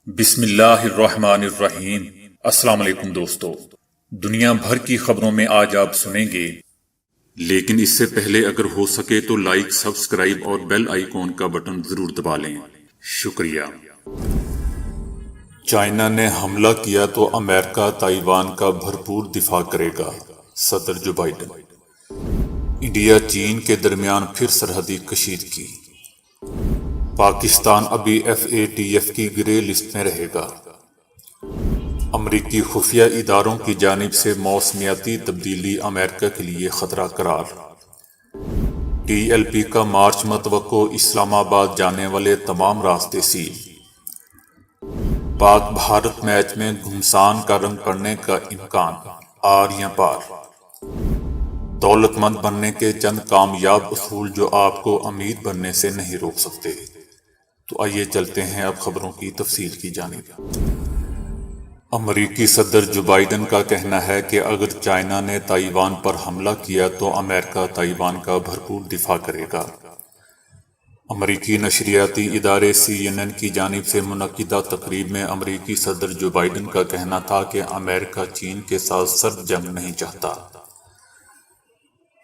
بسم اللہ الرحمن الرحیم۔ السلام علیکم دوستو، دنیا بھر کی خبروں میں آج آپ سنیں گے، لیکن اس سے پہلے اگر ہو سکے تو لائک، سبسکرائب اور بیل آئیکن کا بٹن ضرور دبا لیں۔ شکریہ۔ چائنا نے حملہ کیا تو امریکہ تائیوان کا بھرپور دفاع کرے گا، صدر جو بائیڈن۔ انڈیا چین کے درمیان پھر سرحدی کشیدگی۔ پاکستان ابھی FATF کی گرے لسٹ میں رہے گا۔ امریکی خفیہ اداروں کی جانب سے موسمیاتی تبدیلی امریکہ کے لیے خطرہ قرار۔ TLP کا مارچ متوقع، اسلام آباد جانے والے تمام راستے سیل۔ پاک بھارت میچ میں گھمسان کا رنگ پڑنے کا امکان، آر یا پار۔ دولت مند بننے کے چند کامیاب اصول جو آپ کو امیر بننے سے نہیں روک سکتے۔ تو آئیے چلتے ہیں اب خبروں کی تفصیل کی جانب۔ امریکی صدر جو بائیڈن کا کہنا ہے کہ اگر چائنا نے تائیوان پر حملہ کیا تو امریکہ تائیوان کا بھرپور دفاع کرے گا۔ امریکی نشریاتی ادارے CNN کی جانب سے منعقدہ تقریب میں امریکی صدر جو بائیڈن کا کہنا تھا کہ امریکہ چین کے ساتھ سرد جنگ نہیں چاہتا،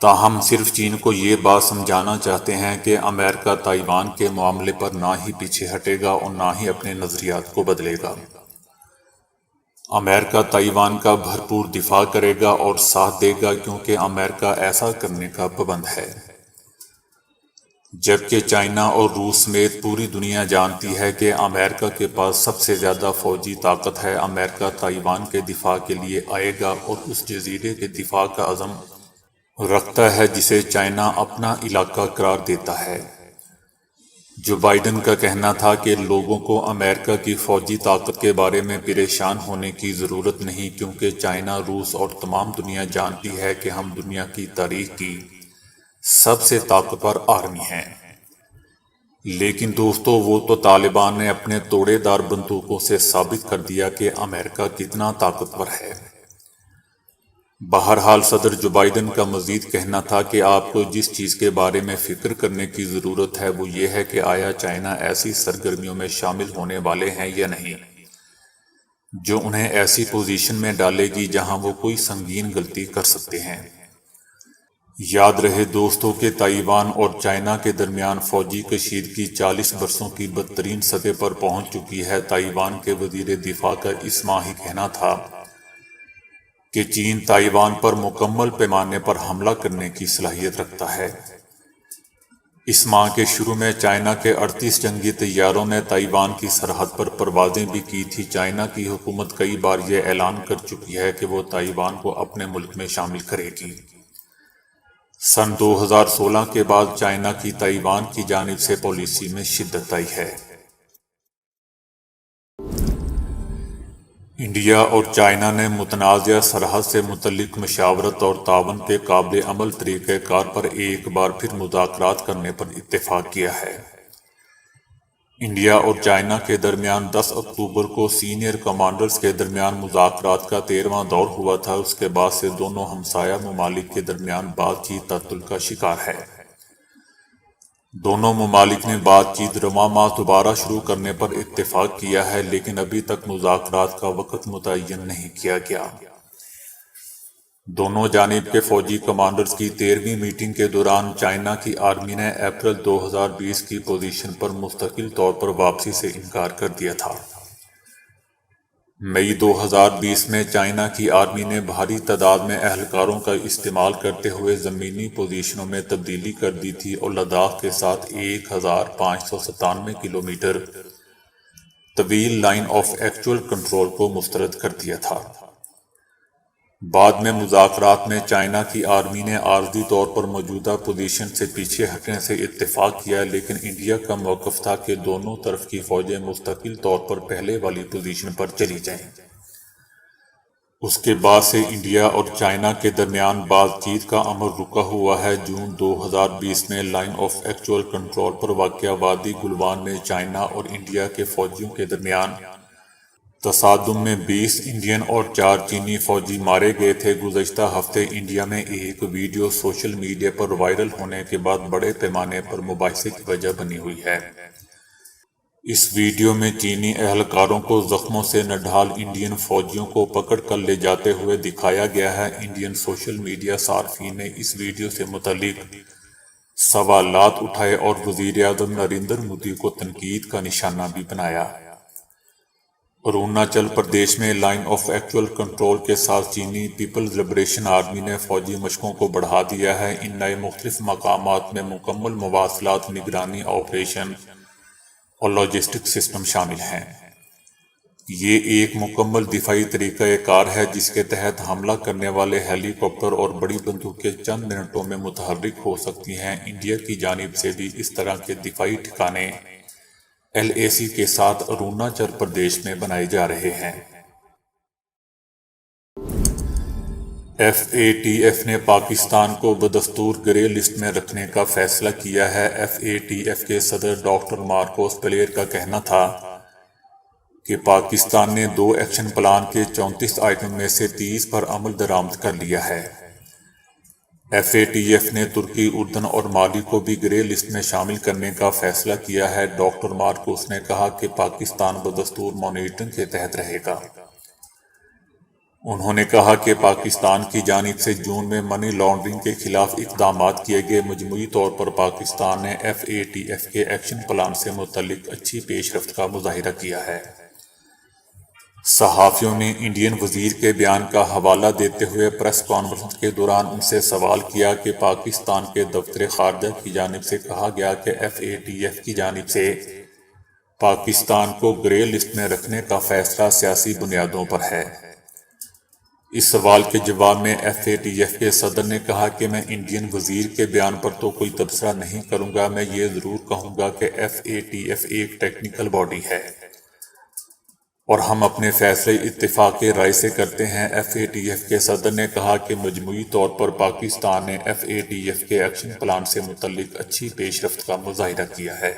تاہم صرف چین کو یہ بات سمجھانا چاہتے ہیں کہ امریکہ تائیوان کے معاملے پر نہ ہی پیچھے ہٹے گا اور نہ ہی اپنے نظریات کو بدلے گا۔ امریکہ تائیوان کا بھرپور دفاع کرے گا اور ساتھ دے گا کیونکہ امریکہ ایسا کرنے کا پابند ہے، جبکہ چائنا اور روس سمیت پوری دنیا جانتی ہے کہ امریکہ کے پاس سب سے زیادہ فوجی طاقت ہے۔ امریکہ تائیوان کے دفاع کے لیے آئے گا اور اس جزیرے کے دفاع کا عزم رکھتا ہے جسے چائنا اپنا علاقہ قرار دیتا ہے۔ جو بائیڈن کا کہنا تھا کہ لوگوں کو امریکہ کی فوجی طاقت کے بارے میں پریشان ہونے کی ضرورت نہیں، کیونکہ چائنا، روس اور تمام دنیا جانتی ہے کہ ہم دنیا کی تاریخ کی سب سے طاقتور آرمی ہیں۔ لیکن دوستو، وہ تو طالبان نے اپنے توڑے دار بندوقوں سے ثابت کر دیا کہ امریکہ کتنا طاقتور ہے۔ بہرحال صدر جو بائیڈن کا مزید کہنا تھا کہ آپ کو جس چیز کے بارے میں فکر کرنے کی ضرورت ہے وہ یہ ہے کہ آیا چائنا ایسی سرگرمیوں میں شامل ہونے والے ہیں یا نہیں جو انہیں ایسی پوزیشن میں ڈالے گی جہاں وہ کوئی سنگین غلطی کر سکتے ہیں۔ یاد رہے دوستو کہ تائیوان اور چائنا کے درمیان فوجی کشیدگی 40 برسوں کی بدترین سطح پر پہنچ چکی ہے۔ تائیوان کے وزیر دفاع کا اس ماہ ہی کہنا تھا کہ چین تائیوان پر مکمل پیمانے پر حملہ کرنے کی صلاحیت رکھتا ہے۔ اس ماہ کے شروع میں چائنا کے 38 جنگی طیاروں نے تائیوان کی سرحد پر پروازیں بھی کی تھی۔ چائنا کی حکومت کئی بار یہ اعلان کر چکی ہے کہ وہ تائیوان کو اپنے ملک میں شامل کرے گی۔ سن 2016 کے بعد چائنا کی تائیوان کی جانب سے پالیسی میں شدت آئی ہے۔ انڈیا اور چائنا نے متنازع سرحد سے متعلق مشاورت اور تعاون کے قابل عمل طریقہ کار پر ایک بار پھر مذاکرات کرنے پر اتفاق کیا ہے۔ انڈیا اور چائنا کے درمیان 10 اکتوبر کو سینئر کمانڈرز کے درمیان مذاکرات کا 13واں دور ہوا تھا۔ اس کے بعد سے دونوں ہمسایہ ممالک کے درمیان بات چیت تعطل کا شکار ہے۔ دونوں ممالک نے بات چیت رواں ماہ دوبارہ شروع کرنے پر اتفاق کیا ہے، لیکن ابھی تک مذاکرات کا وقت متعین نہیں کیا گیا۔ دونوں جانب کے فوجی کمانڈرز کی 13ویں میٹنگ کے دوران چائنا کی آرمی نے اپریل 2020 کی پوزیشن پر مستقل طور پر واپسی سے انکار کر دیا تھا۔ مئی 2020 میں چائنا کی آرمی نے بھاری تعداد میں اہلکاروں کا استعمال کرتے ہوئے زمینی پوزیشنوں میں تبدیلی کر دی تھی اور لداخ کے ساتھ 1597 کلومیٹر طویل لائن آف ایکچول کنٹرول کو مسترد کر دیا تھا۔ بعد میں مذاکرات میں چائنا کی آرمی نے عارضی طور پر موجودہ پوزیشن سے پیچھے ہٹنے سے اتفاق کیا، لیکن انڈیا کا موقف تھا کہ دونوں طرف کی فوجیں مستقل طور پر پہلے والی پوزیشن پر چلی جائیں۔ اس کے بعد سے انڈیا اور چائنا کے درمیان بات چیت کا عمل رکا ہوا ہے۔ جون 2020 میں لائن آف ایکچول کنٹرول پر واقع وادی گلوان میں چائنا اور انڈیا کے فوجیوں کے درمیان تصادم میں 20 انڈین اور 4 چینی فوجی مارے گئے تھے۔ گزشتہ ہفتے انڈیا میں ایک ویڈیو سوشل میڈیا پر وائرل ہونے کے بعد بڑے پیمانے پر مباحثے کی وجہ بنی ہوئی ہے۔ اس ویڈیو میں چینی اہلکاروں کو زخموں سے نڈھال انڈین فوجیوں کو پکڑ کر لے جاتے ہوئے دکھایا گیا ہے۔ انڈین سوشل میڈیا صارفین نے اس ویڈیو سے متعلق سوالات اٹھائے اور وزیر اعظم نریندر مودی کو تنقید کا نشانہ بھی بنایا۔ اروناچل پردیش میں لائن آف ایکچوئل کنٹرول کے ساتھ چینی پیپلز لبریشن آرمی نے فوجی مشقوں کو بڑھا دیا ہے۔ ان نئے مختلف مقامات میں مکمل مواصلات، نگرانی آپریشن اور لاجسٹک سسٹم شامل ہیں۔ یہ ایک مکمل دفاعی طریقہ کار ہے جس کے تحت حملہ کرنے والے ہیلی کاپٹر اور بڑی بندوقیں چند منٹوں میں متحرک ہو سکتی ہیں۔ انڈیا کی جانب سے بھی اس طرح کے دفاعی ٹھکانے LAC کے ساتھ اروناچل پردیش میں بنائے جا رہے ہیں۔ FATF نے پاکستان کو بدستور گرے لسٹ میں رکھنے کا فیصلہ کیا ہے۔ FATF کے صدر ڈاکٹر مارکوس پلیر کا کہنا تھا کہ پاکستان نے 2 ایکشن پلان کے 34 آئٹم میں سے 30 پر عمل درآمد کر لیا ہے۔ FATF نے ترکی، اردن اور مالی کو بھی گرے لسٹ میں شامل کرنے کا فیصلہ کیا ہے۔ ڈاکٹر مارکوس نے کہا کہ پاکستان بدستور مانیٹرنگ کے تحت رہے گا۔ انہوں نے کہا کہ پاکستان کی جانب سے جون میں منی لانڈرنگ کے خلاف اقدامات کیے گئے۔ مجموعی طور پر پاکستان نے FATF کے ایکشن پلان سے متعلق اچھی پیش رفت کا مظاہرہ کیا ہے۔ صحافیوں نے انڈین وزیر کے بیان کا حوالہ دیتے ہوئے پریس کانفرنس کے دوران ان سے سوال کیا کہ پاکستان کے دفتر خارجہ کی جانب سے کہا گیا کہ FATF کی جانب سے پاکستان کو گرے لسٹ میں رکھنے کا فیصلہ سیاسی بنیادوں پر ہے۔ اس سوال کے جواب میں FATF کے صدر نے کہا کہ میں انڈین وزیر کے بیان پر تو کوئی تبصرہ نہیں کروں گا، میں یہ ضرور کہوں گا کہ FATF ایک ٹیکنیکل باڈی ہے اور ہم اپنے فیصلے اتفاق رائے سے کرتے ہیں۔ FATF کے صدر نے کہا کہ مجموعی طور پر پاکستان نے FATF کے ایکشن پلان سے متعلق اچھی پیش رفت کا مظاہرہ کیا ہے۔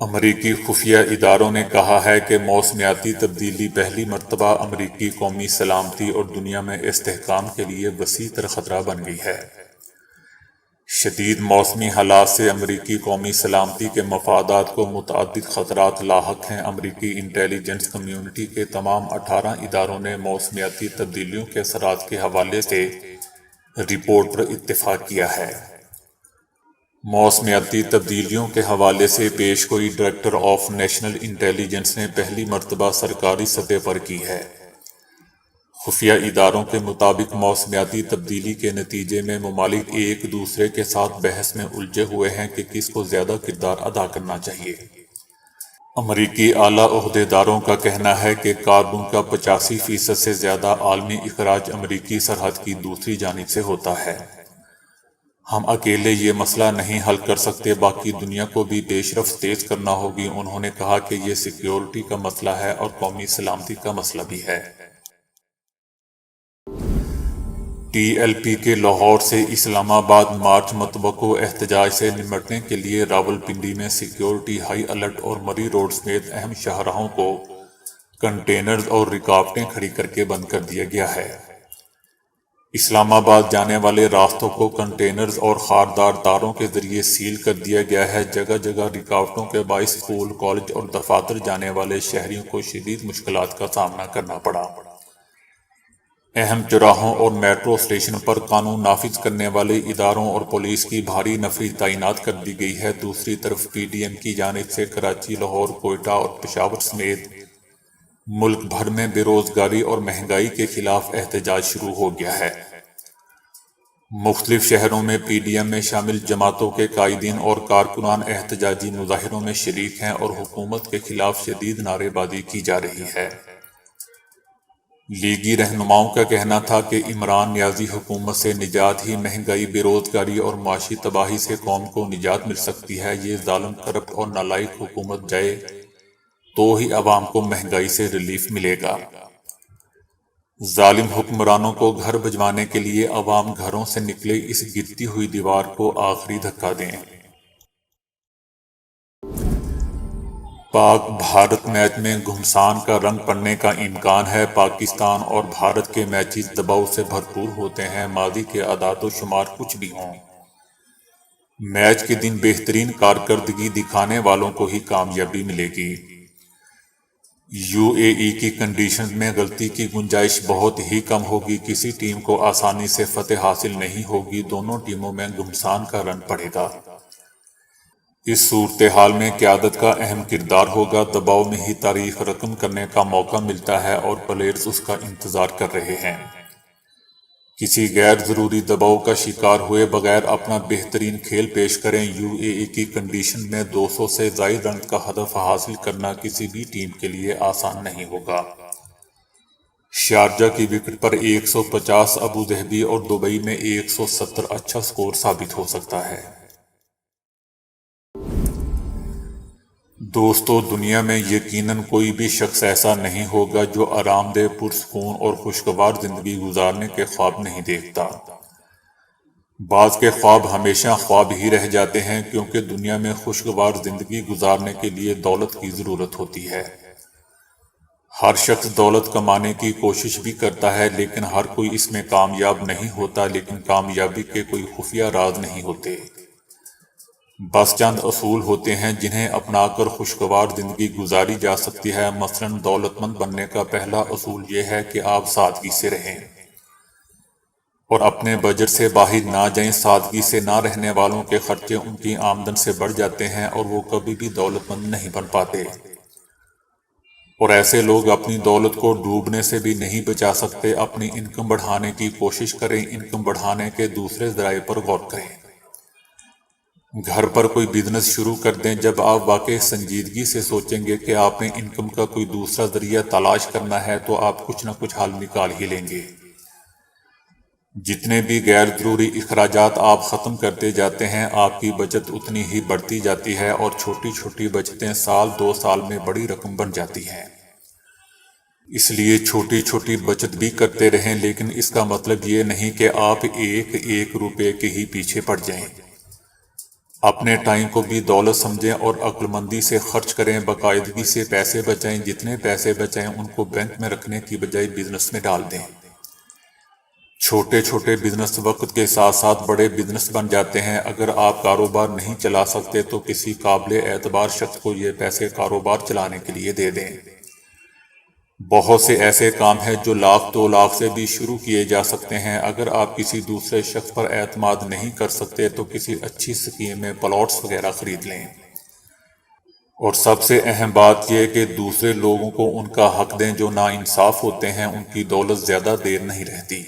امریکی خفیہ اداروں نے کہا ہے کہ موسمیاتی تبدیلی پہلی مرتبہ امریکی قومی سلامتی اور دنیا میں استحکام کے لیے وسیع تر خطرہ بن گئی ہے۔ شدید موسمی حالات سے امریکی قومی سلامتی کے مفادات کو متعدد خطرات لاحق ہیں۔ امریکی انٹیلی جنس کمیونٹی کے تمام 18 اداروں نے موسمیاتی تبدیلیوں کے اثرات کے حوالے سے رپورٹ پر اتفاق کیا ہے۔ موسمیاتی تبدیلیوں کے حوالے سے پیش گوئی ڈائریکٹر آف نیشنل انٹیلی جنس نے پہلی مرتبہ سرکاری سطح پر کی ہے۔ خفیہ اداروں کے مطابق موسمیاتی تبدیلی کے نتیجے میں ممالک ایک دوسرے کے ساتھ بحث میں الجھے ہوئے ہیں کہ کس کو زیادہ کردار ادا کرنا چاہیے۔ امریکی اعلیٰ عہدیداروں کا کہنا ہے کہ کاربن کا 85% سے زیادہ عالمی اخراج امریکی سرحد کی دوسری جانب سے ہوتا ہے۔ ہم اکیلے یہ مسئلہ نہیں حل کر سکتے، باقی دنیا کو بھی پیش رفت تیز کرنا ہوگی۔ انہوں نے کہا کہ یہ سیکیورٹی کا مسئلہ ہے اور قومی سلامتی کا مسئلہ بھی ہے۔ TLP کے لاہور سے اسلام آباد مارچ متوقع احتجاج سے نمٹنے کے لیے راولپنڈی میں سیکیورٹی ہائی الرٹ اور مری روڈ سمیت اہم شاہراہوں کو کنٹینرز اور رکاوٹیں کھڑی کر کے بند کر دیا گیا ہے۔ اسلام آباد جانے والے راستوں کو کنٹینرز اور خاردار تاروں کے ذریعے سیل کر دیا گیا ہے۔ جگہ جگہ رکاوٹوں کے باعث اسکول، کالج اور دفاتر جانے والے شہریوں کو شدید مشکلات کا سامنا کرنا پڑا۔ اہم چوراہوں اور میٹرو اسٹیشن پر قانون نافذ کرنے والے اداروں اور پولیس کی بھاری نفری تعینات کر دی گئی ہے۔ دوسری طرف PDM کی جانب سے کراچی، لاہور، کوئٹہ اور پشاور سمیت ملک بھر میں بے روزگاری اور مہنگائی کے خلاف احتجاج شروع ہو گیا ہے۔ مختلف شہروں میں PDM میں شامل جماعتوں کے قائدین اور کارکنان احتجاجی مظاہروں میں شریک ہیں اور حکومت کے خلاف شدید نعرے بازی کی جا رہی ہے۔ لیگی رہنماؤں کا کہنا تھا کہ عمران نیازی حکومت سے نجات ہی مہنگائی، بے روزگاری اور معاشی تباہی سے قوم کو نجات مل سکتی ہے۔ یہ ظالم، کرپٹ اور نالائق حکومت جائے تو ہی عوام کو مہنگائی سے ریلیف ملے گا۔ ظالم حکمرانوں کو گھر بھجوانے کے لیے عوام گھروں سے نکلے، اس گرتی ہوئی دیوار کو آخری دھکا دیں۔ پاک بھارت میچ میں گھمسان کا رنگ پڑنے کا امکان ہے۔ پاکستان اور بھارت کے میچز دباؤ سے بھرپور ہوتے ہیں، ماضی کے اعداد و شمار کچھ بھی ہوں۔ میچ کے دن بہترین کارکردگی دکھانے والوں کو ہی کامیابی ملے گی۔ یو اے ای کی کنڈیشنز میں غلطی کی گنجائش بہت ہی کم ہوگی، کسی ٹیم کو آسانی سے فتح حاصل نہیں ہوگی، دونوں ٹیموں میں گھمسان کا رن پڑے گا۔ اس صورتحال میں قیادت کا اہم کردار ہوگا، دباؤ میں ہی تاریخ رقم کرنے کا موقع ملتا ہے اور پلیئرز اس کا انتظار کر رہے ہیں۔ کسی غیر ضروری دباؤ کا شکار ہوئے بغیر اپنا بہترین کھیل پیش کریں۔ یو اے ای کی کنڈیشن میں 200 سے زائد رن کا ہدف حاصل کرنا کسی بھی ٹیم کے لیے آسان نہیں ہوگا۔ شارجہ کی وکٹ پر 150، ابوظہبی اور دبئی میں 170 اچھا سکور ثابت ہو سکتا ہے۔ دوستو، دنیا میں یقیناً کوئی بھی شخص ایسا نہیں ہوگا جو آرام دہ، پرسکون اور خوشگوار زندگی گزارنے کے خواب نہیں دیکھتا۔ بعض کے خواب ہمیشہ خواب ہی رہ جاتے ہیں، کیونکہ دنیا میں خوشگوار زندگی گزارنے کے لیے دولت کی ضرورت ہوتی ہے۔ ہر شخص دولت کمانے کی کوشش بھی کرتا ہے، لیکن ہر کوئی اس میں کامیاب نہیں ہوتا۔ لیکن کامیابی کے کوئی خفیہ راز نہیں ہوتے، بس چند اصول ہوتے ہیں جنہیں اپنا کر خوشگوار زندگی گزاری جا سکتی ہے۔ مثلاً دولت مند بننے کا پہلا اصول یہ ہے کہ آپ سادگی سے رہیں اور اپنے بجٹ سے باہر نہ جائیں۔ سادگی سے نہ رہنے والوں کے خرچے ان کی آمدن سے بڑھ جاتے ہیں اور وہ کبھی بھی دولت مند نہیں بن پاتے، اور ایسے لوگ اپنی دولت کو ڈوبنے سے بھی نہیں بچا سکتے۔ اپنی انکم بڑھانے کی کوشش کریں، انکم بڑھانے کے دوسرے ذرائع پر غور کریں۔ گھر پر کوئی بزنس شروع کر دیں۔ جب آپ واقعی سنجیدگی سے سوچیں گے کہ آپ نے انکم کا کوئی دوسرا ذریعہ تلاش کرنا ہے تو آپ کچھ نہ کچھ حل نکال ہی لیں گے۔ جتنے بھی غیر ضروری اخراجات آپ ختم کرتے جاتے ہیں، آپ کی بچت اتنی ہی بڑھتی جاتی ہے، اور چھوٹی چھوٹی بچتیں سال 2 سال میں بڑی رقم بن جاتی ہیں۔ اس لیے چھوٹی چھوٹی بچت بھی کرتے رہیں، لیکن اس کا مطلب یہ نہیں کہ آپ ایک ایک روپے کے ہی پیچھے پڑ جائیں۔ اپنے ٹائم کو بھی دولت سمجھیں اور عقل مندی سے خرچ کریں، باقاعدگی سے پیسے بچائیں۔ جتنے پیسے بچائیں ان کو بینک میں رکھنے کی بجائے بزنس میں ڈال دیں۔ چھوٹے چھوٹے بزنس وقت کے ساتھ ساتھ بڑے بزنس بن جاتے ہیں۔ اگر آپ کاروبار نہیں چلا سکتے تو کسی قابل اعتبار شخص کو یہ پیسے کاروبار چلانے کے لیے دے دیں۔ بہت سے ایسے کام ہیں جو 1,00,000 2 لاکھ سے بھی شروع کیے جا سکتے ہیں۔ اگر آپ کسی دوسرے شخص پر اعتماد نہیں کر سکتے تو کسی اچھی اسکیم میں پلاٹس وغیرہ خرید لیں۔ اور سب سے اہم بات یہ کہ دوسرے لوگوں کو ان کا حق دیں جو ناانصاف ہوتے ہیں، ان کی دولت زیادہ دیر نہیں رہتی۔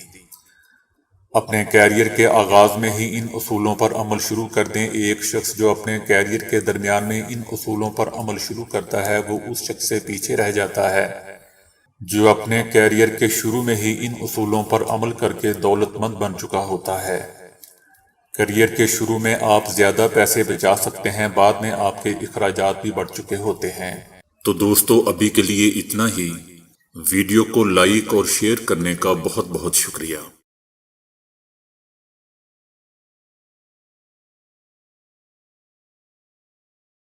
اپنے کیریئر کے آغاز میں ہی ان اصولوں پر عمل شروع کر دیں۔ ایک شخص جو اپنے کیریئر کے درمیان میں ان اصولوں پر عمل شروع کرتا ہے وہ اس شخص سے پیچھے رہ جاتا ہے جو اپنے کیریئر کے شروع میں ہی ان اصولوں پر عمل کر کے دولت مند بن چکا ہوتا ہے۔ کیریئر کے شروع میں آپ زیادہ پیسے بچا سکتے ہیں، بعد میں آپ کے اخراجات بھی بڑھ چکے ہوتے ہیں۔ تو دوستو، ابھی کے لیے اتنا ہی۔ ویڈیو کو لائک اور شیئر کرنے کا بہت بہت شکریہ۔